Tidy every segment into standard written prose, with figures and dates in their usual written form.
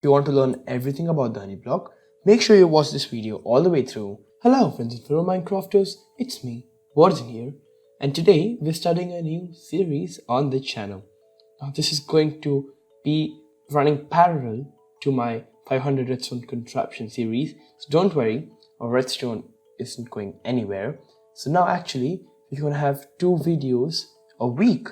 If you want to learn everything about the honey block, make sure you watch this video all the way through. Hello friends and fellow Minecrafters, it's me, Vardhan here, and today we're starting a new series on the channel. Now this is going to be running parallel to my 500 Redstone contraption series, so don't worry, our Redstone isn't going anywhere. So now actually we're going to have 2 videos a week.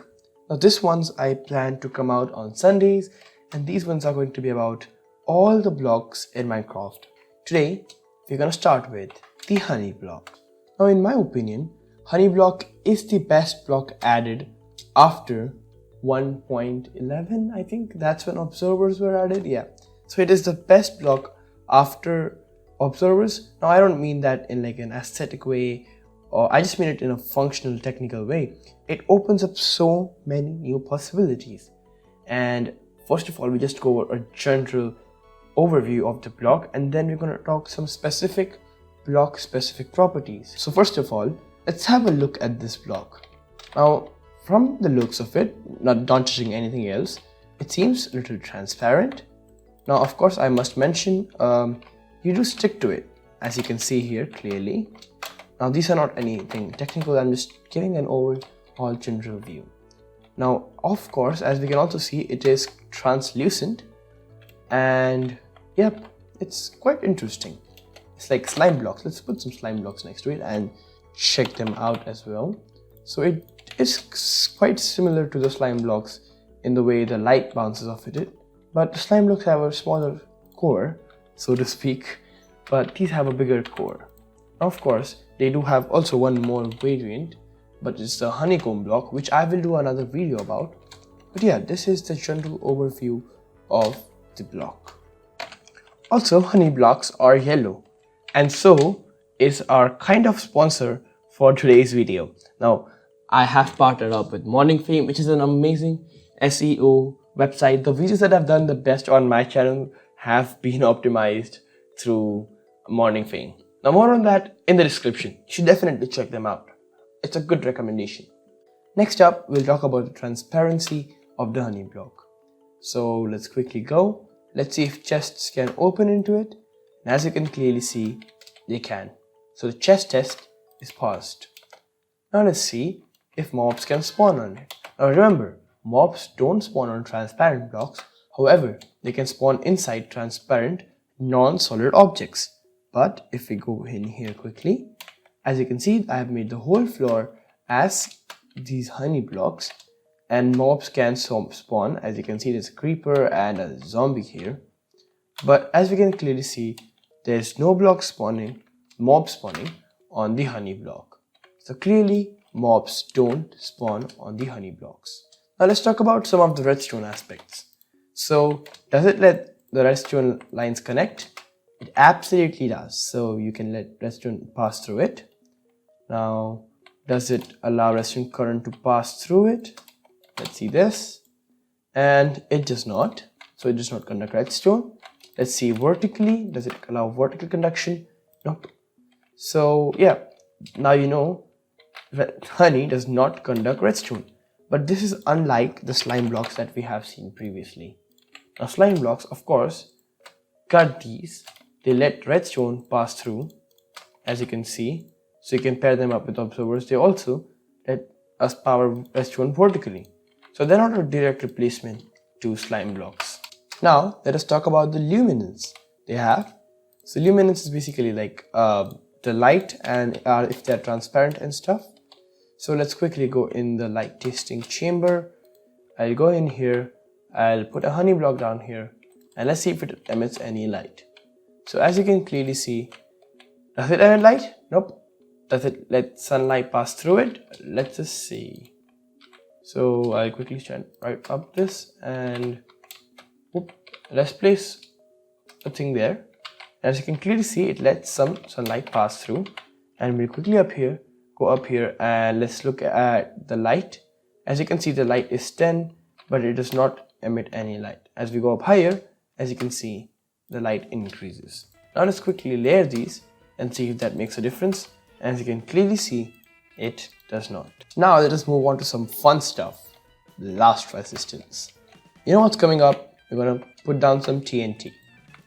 Now this ones I plan to come out on Sundays, and these ones are going to be about all the blocks in Minecraft. Today we're going to start with the honey block. Now in my opinion, honey block is the best block added after 1.11. I think that's when observers were added. Yeah, so it is the best block after observers. Now I don't mean that in like an aesthetic way, or I just mean it in a functional technical way. It opens up so many new possibilities. And first of all, we just go over a general overview of the block, and then we're going to talk some specific block specific properties. So first of all, let's have a look at this block. Now from the looks of it, not touching anything else, it seems a little transparent. Now of course I must mention you do stick to it, as you can see here clearly. Now these are not anything technical, I'm just giving an overall general view. Now of course, as we can also see, it is translucent, and yep, it's quite interesting. It's like slime blocks. Let's put some slime blocks next to it and check them out as well. So it is quite similar to the slime blocks in the way the light bounces off it, but the slime blocks have a smaller core, so to speak, but these have a bigger core. Now of course, they do have also one more variant, but it's the honeycomb block, which I will do another video about. But yeah, this is the general overview of the block. Also, honey blocks are yellow, and so is our kind of sponsor for today's video. Now I have partnered up with Morning Fame, which is an amazing SEO website. The videos that I've done the best on my channel have been optimized through Morning Fame. Now more on that in the description. You should definitely check them out. It's a good recommendation. Next up, we'll talk about the transparency of the honey block. So let's quickly go. Let's see if chests can open into it. And as you can clearly see, they can. So the chest test is passed. Now let's see if mobs can spawn on it. Now remember, mobs don't spawn on transparent blocks. However, they can spawn inside transparent, non-solid objects. But if we go in here quickly, as you can see, I have made the whole floor as these honey blocks, and mobs can spawn. As you can see, there's a creeper and a zombie here. But as we can clearly see, there's no mob spawning on the honey block. So clearly, mobs don't spawn on the honey blocks. Now let's talk about some of the redstone aspects. So does it let the redstone lines connect? It absolutely does. So you can let redstone pass through it. Now, does it allow redstone current to pass through it? Let's see this. And it does not. So it does not conduct redstone. Let's see vertically. Does it allow vertical conduction? Nope. So yeah, now you know that honey does not conduct redstone. But this is unlike the slime blocks that we have seen previously. Now slime blocks, of course, cut these. They let redstone pass through, as you can see. So you can pair them up with observers. They also let us power redstone vertically. So they're not a direct replacement to slime blocks. Now let us talk about the luminance they have. So luminance is basically like the light, and if they're transparent and stuff. So let's quickly go in the light tasting chamber. I'll go in here. I'll put a honey block down here, and let's see if it emits any light. So as you can clearly see, does it emit light? Nope. Does it let sunlight pass through it? Let's just see. So I'll quickly stand right up this, and whoop, let's place a thing there. As you can clearly see, it lets some sunlight pass through, and we'll quickly go up here, and let's look at the light. As you can see, the light is 10, but it does not emit any light. As we go up higher, as you can see, the light increases. Now let's quickly layer these and see if that makes a difference. As you can clearly see, it does not. Now let us move on to some fun stuff. Blast resistance. You know what's coming up? we're going to put down some TNT.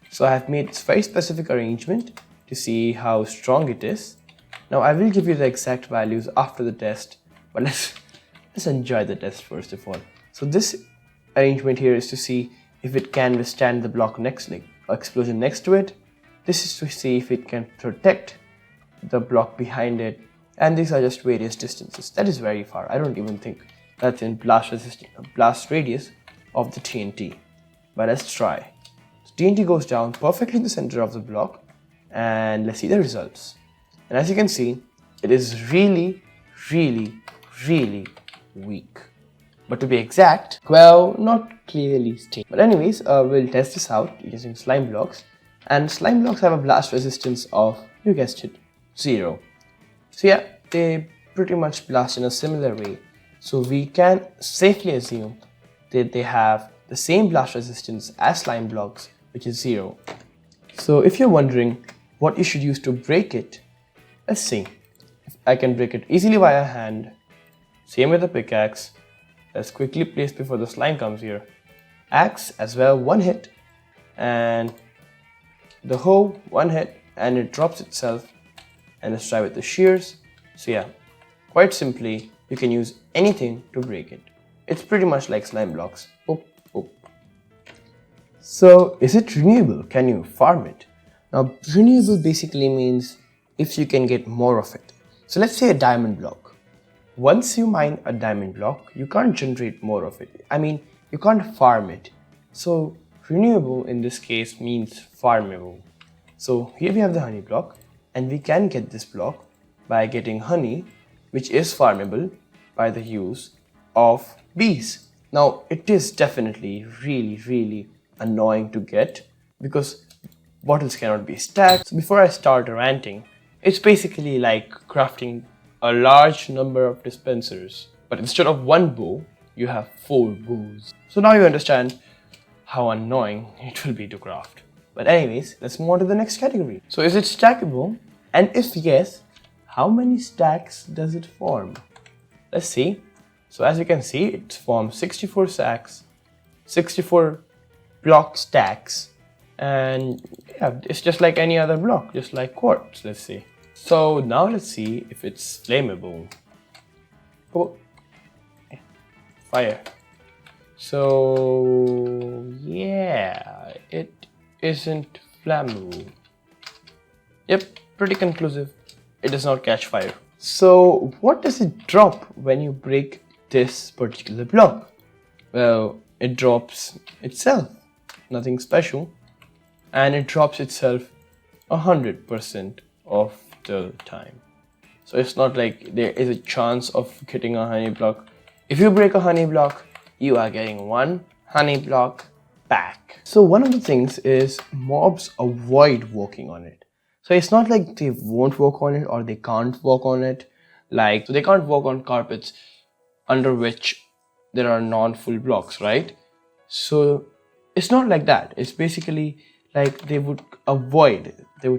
So I have made this very specific arrangement to see how strong it is. Now I will give you the exact values after the test, but let's enjoy the test first of all. So this arrangement here is to see if it can withstand the block next, like explosion next to it. This is to see if it can protect the block behind it, and these are just various distances. That is very far. I don't even think that's in blast radius of the TNT. But let's try. So TNT goes down perfectly in the center of the block, and let's see the results. And as you can see, it is really, really, really weak. But to be exact, well, not clearly stated. But anyways, we'll test this out using slime blocks. And slime blocks have a blast resistance of, you guessed it, 0. So yeah, they pretty much blast in a similar way. So we can safely assume that they have the same blast resistance as slime blocks, which is 0. So if you're wondering what you should use to break it, let's see. I can break it easily via hand. Same with the pickaxe. Let's quickly place before the slime comes here. Axe as well, one hit, and the hoe, one hit, and it drops itself. And let's try with the shears. So yeah, quite simply, you can use anything to break it. It's pretty much like slime blocks. Oh, oh. So is it renewable? Can you farm it? Now renewable basically means if you can get more of it. So let's say a diamond block. Once you mine a diamond block, you can't generate more of it. I mean, you can't farm it. So renewable in this case means farmable. So here we have the honey block, and we can get this block by getting honey, which is farmable by the use of bees. Now it is definitely really annoying to get because bottles cannot be stacked. So before I start ranting, it's basically like crafting a large number of dispensers, but instead of one bow, you have 4 bows. So now you understand how annoying it will be to craft. But anyways, let's move on to the next category. So is it stackable? And if yes, how many stacks does it form? Let's see. So as you can see, it forms 64 stacks, 64 block stacks, and yeah, it's just like any other block, just like quartz, let's see. So now let's see if it's flammable. Oh, fire. So yeah, it isn't flammable. Yep, pretty conclusive. It does not catch fire. So what does it drop when you break this particular block? Well, it drops itself, nothing special, and it drops itself 100% of the time. So it's not like there is a chance of getting a honey block. If you break a honey block, you are getting 1 honey block back. So one of the things is mobs avoid walking on it. So it's not like they won't walk on it or they can't walk on it. Like, so they can't walk on carpets under which there are non-full blocks, right? So it's not like that. It's basically like they would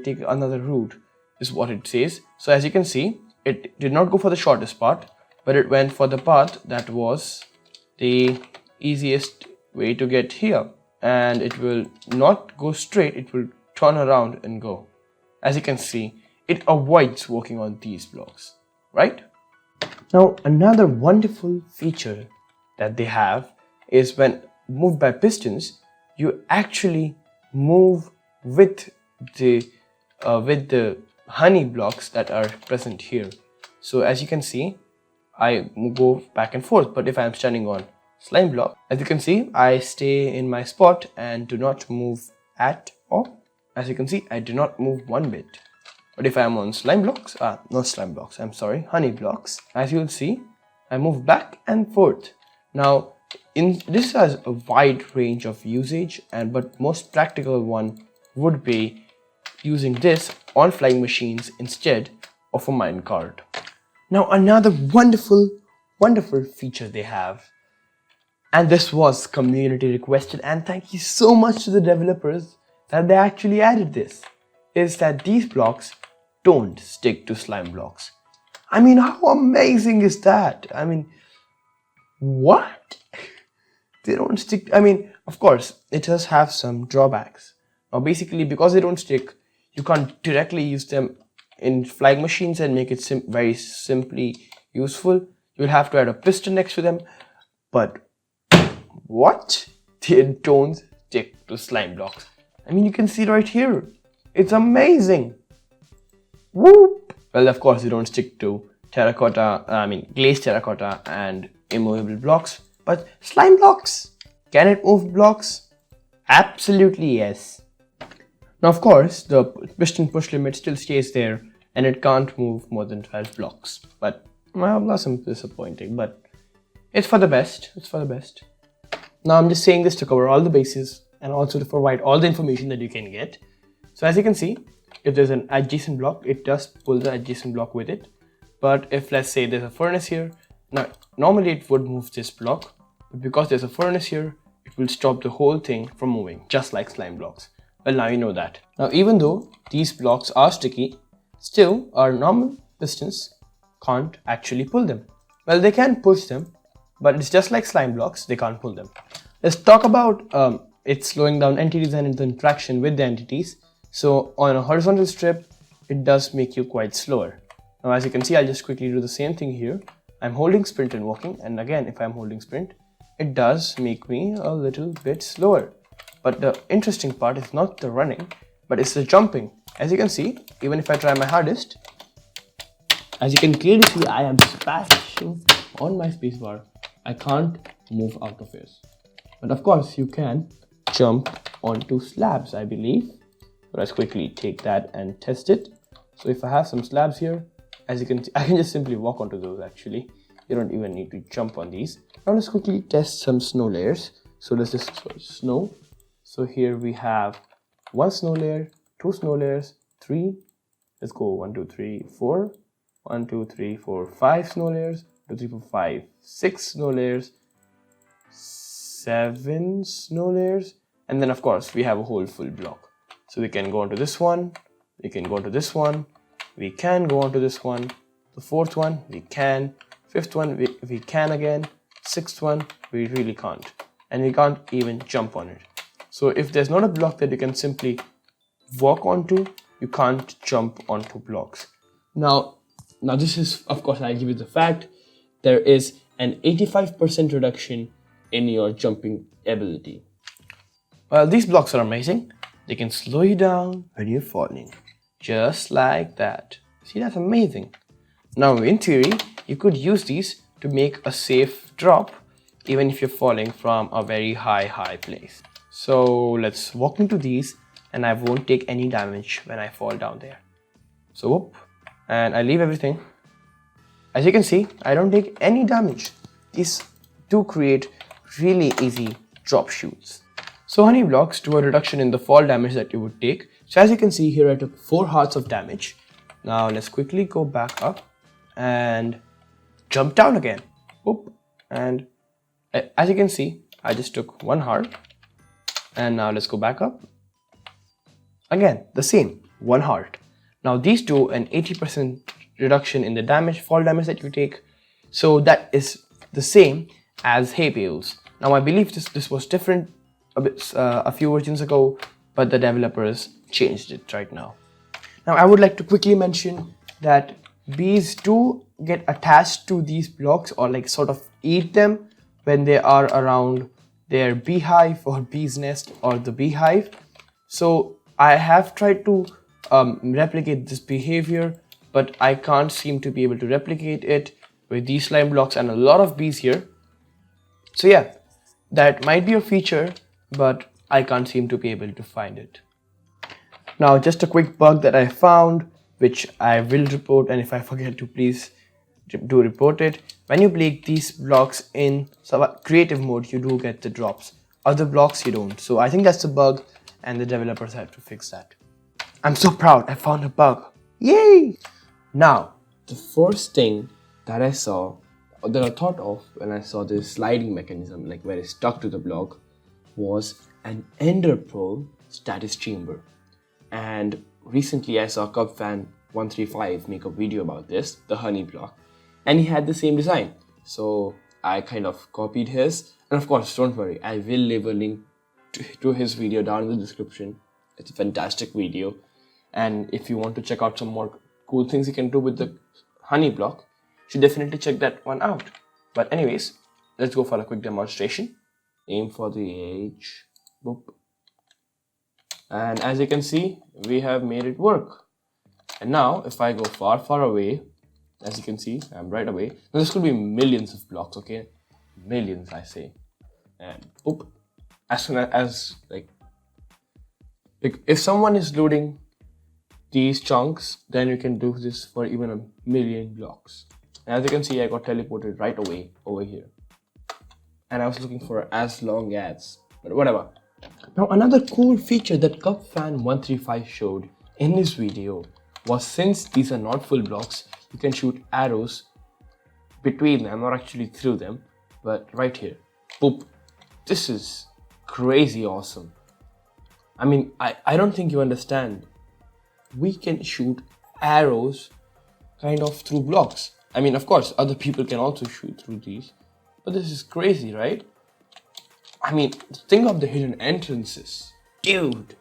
take another route, is what it says. So as you can see, it did not go for the shortest path, but it went for the path that was the easiest way to get here. And it will not go straight, it will turn around and go. As you can see, it avoids walking on these blocks, right? Now another wonderful feature that they have is when moved by pistons, you actually move with the honey blocks that are present here. So as you can see, I go back and forth, but if I am standing on slime block, as you can see, I stay in my spot and do not move at all. As you can see, I do not move one bit. But if I am on slime blocks, not slime blocks, I'm sorry, honey blocks, as you will see, I move back and forth. Now, this has a wide range of usage, but most practical one would be using this on flying machines instead of a minecart. Now another wonderful feature they have, and this was community requested, and thank you so much to the developers that they actually added this, is that these blocks don't stick to slime blocks. I mean, how amazing is that? I mean, what? They don't stick. I mean, Of course, it does have some drawbacks. Now basically, because they don't stick, you can't directly use them in flying machines and make it very simply useful. You'll have to add a piston next to them. But what? They don't stick to slime blocks. I mean, you can see right here. It's amazing. Whoop! Well, of course, they don't stick to glazed terracotta and immovable blocks. But slime blocks? Can it move blocks? Absolutely yes. Now, of course, the piston push limit still stays there and it can't move more than 12 blocks. But, well, that's disappointing, but it's for the best. It's for the best. Now, I'm just saying this to cover all the bases and also to provide all the information that you can get. So, as you can see, if there's an adjacent block, it does pull the adjacent block with it. But if, let's say, there's a furnace here, now, normally it would move this block, but because there's a furnace here, it will stop the whole thing from moving, just like slime blocks. Well, now you know that. Now, even though these blocks are sticky, still our normal pistons can't actually pull them. Well, they can push them, but it's just like slime blocks, they can't pull them. Let's talk about it slowing down entities and the interaction with the entities. So on a horizontal strip, it does make you quite slower. Now, as you can see, I'll just quickly do the same thing here. I'm holding sprint and walking, and again, if I'm holding sprint, it does make me a little bit slower. But the interesting part is not the running, but it's the jumping. As you can see, even if I try my hardest, as you can clearly see, I am smashing on my spacebar. I can't move out of it. But of course, you can jump onto slabs, I believe. So let's quickly take that and test it. So if I have some slabs here, as you can see, I can just simply walk onto those actually. You don't even need to jump on these. Now let's quickly test some snow layers. So let's just snow. So here we have one snow layer, two snow layers, three. Let's go 1, 2, 3, 4. 1, 2, 3, 4, 5 snow layers. 2, 3, 4, 5, 6 snow layers. 7 snow layers. And then of course we have a whole full block. So we can go onto this one. We can go onto this one. We can go onto this one. The fourth one, we can. Fifth one, we can again. Sixth one, we really can't. And we can't even jump on it. So if there's not a block that you can simply walk onto, you can't jump onto blocks. Now this is, of course, I'll give you the fact. There is an 85% reduction in your jumping ability. Well, these blocks are amazing. They can slow you down when you're falling. Just like that. See, that's amazing. Now, in theory, you could use these to make a safe drop, even if you're falling from a very high place. So let's walk into these and I won't take any damage when I fall down there. So whoop, and I leave everything. As you can see, I don't take any damage. These do create really easy drop shoots. So honey blocks do a reduction in the fall damage that you would take. So as you can see here, I took 4 hearts of damage. Now let's quickly go back up and jump down again. Whoop, and as you can see, I just took 1 heart. And now let's go back up. Again, the same, 1 heart. Now these do an 80% reduction in the damage, fall damage that you take. So that is the same as hay bales. Now I believe this was different a few versions ago, but the developers changed it right now. Now I would like to quickly mention that bees do get attached to these blocks or like sort of eat them when they are around their beehive or bee's nest or the beehive. So I have tried to replicate this behavior, but I can't seem to be able to replicate it with these slime blocks and a lot of bees here. So yeah, that might be a feature, but I can't seem to be able to find it. Now just a quick bug that I found, which I will report, and if I forget to, please do report it. When you break these blocks in creative mode, you do get the drops. Other blocks you don't. So I think that's a bug and the developers have to fix that. I'm so proud, I found a bug. Yay! Now, the first thing that I saw, or that I thought of when I saw this sliding mechanism, like where it's stuck to the block, was an Interpol status chamber. And recently I saw CubFan135 make a video about this, the honey block, and he had the same design. So I kind of copied his, and of course, don't worry, I will leave a link to his video down in the description. It's a fantastic video. And if you want to check out some more cool things you can do with the honey block, you should definitely check that one out. But anyways, let's go for a quick demonstration. Aim for the edge. Boop. And as you can see, we have made it work. And now if I go far away, as you can see, I'm right away. Now this could be millions of blocks, okay? Millions, I say. And boop. As soon as like if someone is loading these chunks, then you can do this for even a million blocks. And as you can see, I got teleported right away over here. And I was looking for as long as, but whatever. Now another cool feature that CubFan135 showed in this video was, since these are not full blocks, you can shoot arrows between them, not actually through them, but right here. Boop. This is crazy awesome. I mean, I don't think you understand. We can shoot arrows kind of through blocks. I mean, of course, other people can also shoot through these, but this is crazy, right? I mean, think of the hidden entrances, dude.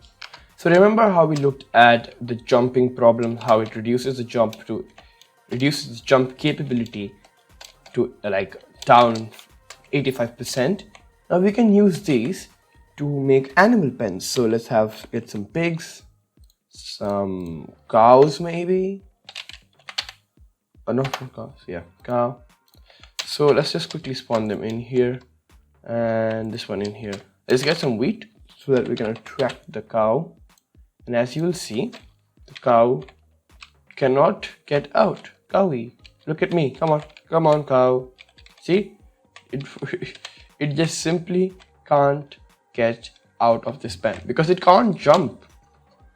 So remember how we looked at the jumping problem, how it reduces the jump capability to like down 85%. Now we can use these to make animal pens. So let's get some pigs, some cows maybe. Oh, no, not cows. Yeah, cow. So let's just quickly spawn them in here, and this one in here. Let's get some wheat so that we can attract the cow. And as you will see, the cow cannot get out. Cowie, look at me. Come on, cow. See, it just simply can't get out of this pen because it can't jump.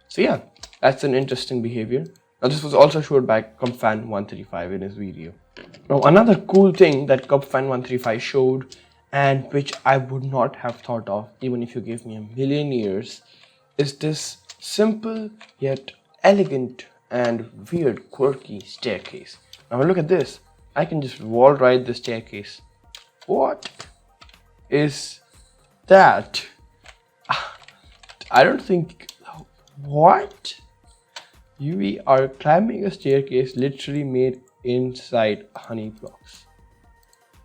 So yeah, that's an interesting behavior. Now this was also showed by CubFan135 in his video. Now another cool thing that CubFan135 showed, and which I would not have thought of even if you gave me a million years, is this simple yet elegant and weird quirky staircase. Now look at this. I can just wall ride the staircase. What is that? I don't think... What? We are climbing a staircase literally made inside honey blocks.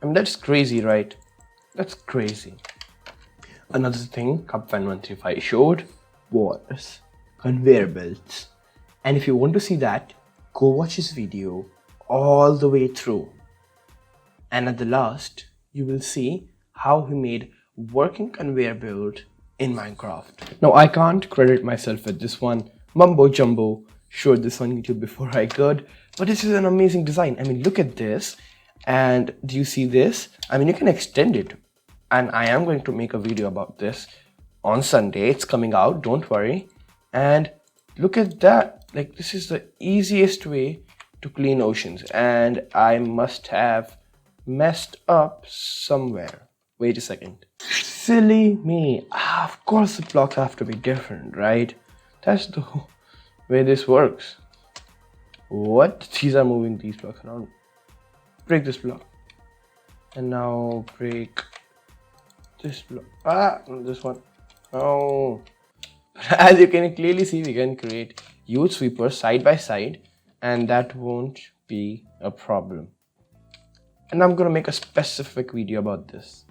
I mean, that's crazy, right? That's crazy. Another thing CubFan135 showed was conveyor belts. And if you want to see that, go watch his video all the way through. And at the last, you will see how he made working conveyor belt in Minecraft. Now I can't credit myself with this one. Mumbo Jumbo showed this on YouTube before I could, but this is an amazing design. I mean, look at this. And do you see this? I mean, you can extend it. And I am going to make a video about this on Sunday. It's coming out, don't worry. And look at that. Like, this is the easiest way to clean oceans. And I must have messed up somewhere. Wait a second. Silly me. Of course the blocks have to be different, right? That's the way this works. What? These are moving these blocks around. Break this block. And now break this block. This one. Oh. As you can clearly see, we can create huge sweepers side by side, and that won't be a problem. And I'm gonna make a specific video about this.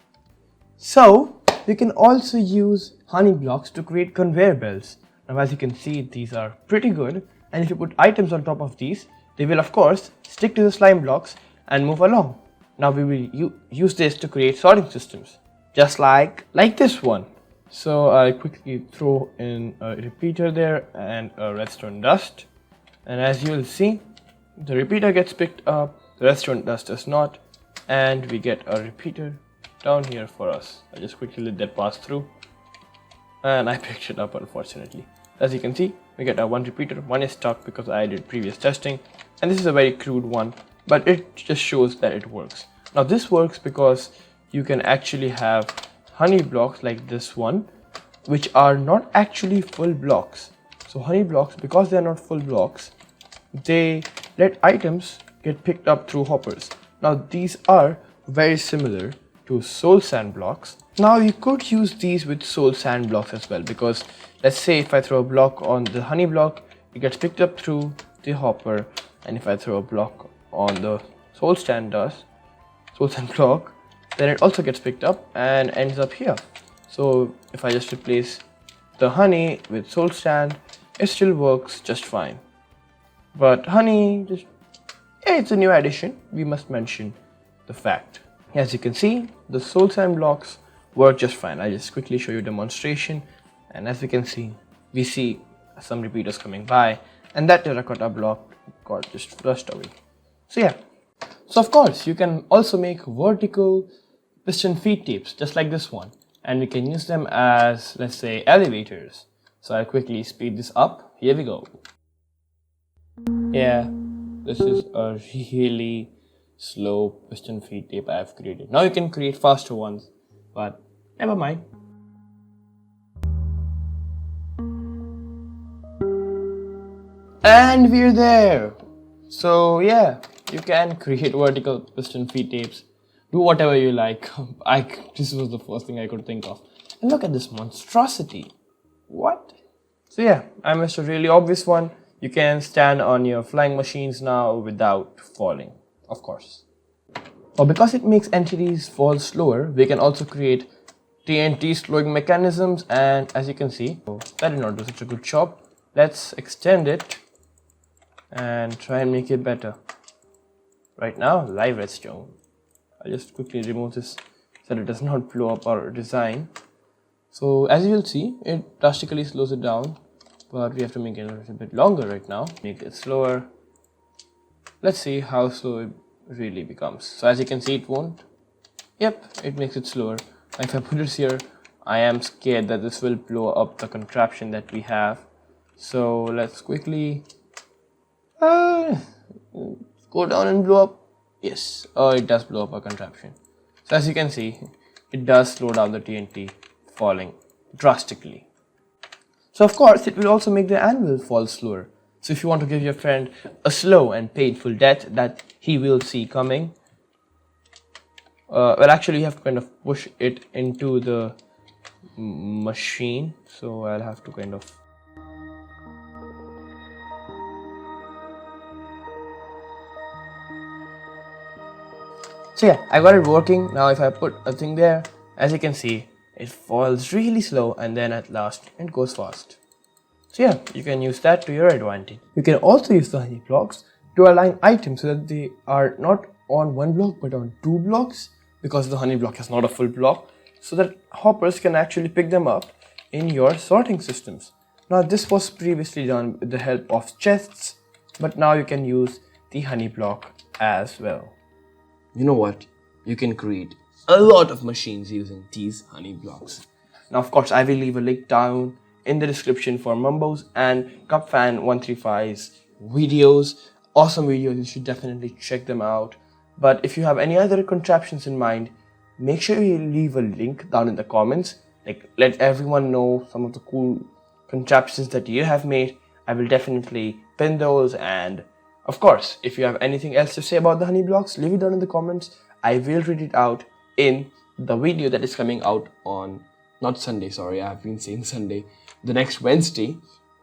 So you can also use honey blocks to create conveyor belts. Now as you can see, these are pretty good, and if you put items on top of these, they will of course stick to the slime blocks and move along. Now we will use this to create sorting systems, just like this one. So I quickly throw in a repeater there and a redstone dust, and as you will see, the repeater gets picked up, the redstone dust does not, and we get a repeater down here for us. I just quickly let that pass through, and I picked it up unfortunately. As you can see, we get a one repeater. One is stuck because I did previous testing, and this is a very crude one, but it just shows that it works. Now this works because you can actually have honey blocks like this one, which are not actually full blocks. So honey blocks, because they are not full blocks, they let items get picked up through hoppers. Now these are very similar to soul sand blocks. Now you could use these with soul sand blocks as well, because let's say if I throw a block on the honey block, it gets picked up through the hopper, and if I throw a block on the soul sand block, then it also gets picked up and ends up here. So if I just replace the honey with soul sand, it still works just fine. But honey, it's a new addition. We must mention the fact. As you can see, the soul sand blocks work just fine. I'll just quickly show you a demonstration. And as you can see, we see some repeaters coming by, and that terracotta block got just flushed away. So yeah. So of course, you can also make vertical piston feed tapes just like this one. And we can use them as, let's say, elevators. So I'll quickly speed this up. Here we go. Yeah, this is a really slow piston feed tape I have created. Now you can create faster ones, but never mind. And we're there. So yeah, you can create vertical piston feed tapes. Do whatever you like. This was the first thing I could think of. And look at this monstrosity. What? So yeah, I missed a really obvious one. You can stand on your flying machines now without falling, of course. But because it makes entities fall slower, we can also create TNT slowing mechanisms, and as you can see, that did not do such a good job. Let's extend it and try and make it better. Right now, live redstone. I'll just quickly remove this so that it does not blow up our design. So as you will see, it drastically slows it down, but we have to make it a little bit longer right now. Make it slower. Let's see how slow it really becomes. So as you can see, it won't. Yep, it makes it slower. If I put it here, I am scared that this will blow up the contraption that we have. So let's quickly go down and blow up. Yes, it does blow up our contraption. So as you can see, it does slow down the TNT falling drastically. So of course, it will also make the anvil fall slower. So if you want to give your friend a slow and painful death that he will see coming, well, actually you have to kind of push it into the machine. So I'll have to kind of So yeah, I got it working. Now if I put a thing there, as you can see, it falls really slow and then at last it goes fast. So yeah, you can use that to your advantage. You can also use the honey blocks to align items so that they are not on one block but on two blocks, because the honey block is not a full block, so that hoppers can actually pick them up in your sorting systems. Now this was previously done with the help of chests, but now you can use the honey block as well. You know what? You can create a lot of machines using these honey blocks. Now of course I will leave a link down in the description for Mumbo's and Cupfan135's videos. Awesome videos, you should definitely check them out. But if you have any other contraptions in mind, make sure you leave a link down in the comments. Like, let everyone know some of the cool contraptions that you have made. I will definitely pin those, and of course, if you have anything else to say about the honey blocks, leave it down in the comments. I will read it out in the video that is coming out on, not Sunday, sorry, I've been saying Sunday, the next Wednesday,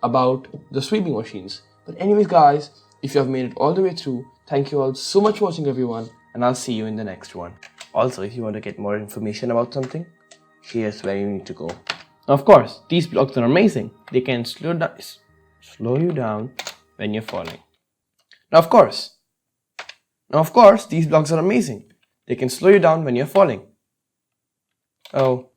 about the sweeping machines. But anyways guys, if you have made it all the way through, thank you all so much for watching everyone, and I'll see you in the next one. Also, if you want to get more information about something, here's where you need to go. Now, of course, these blocks are amazing. They can slow you down when you're falling. Now of course, these blocks are amazing. They can slow you down when you're falling. Oh,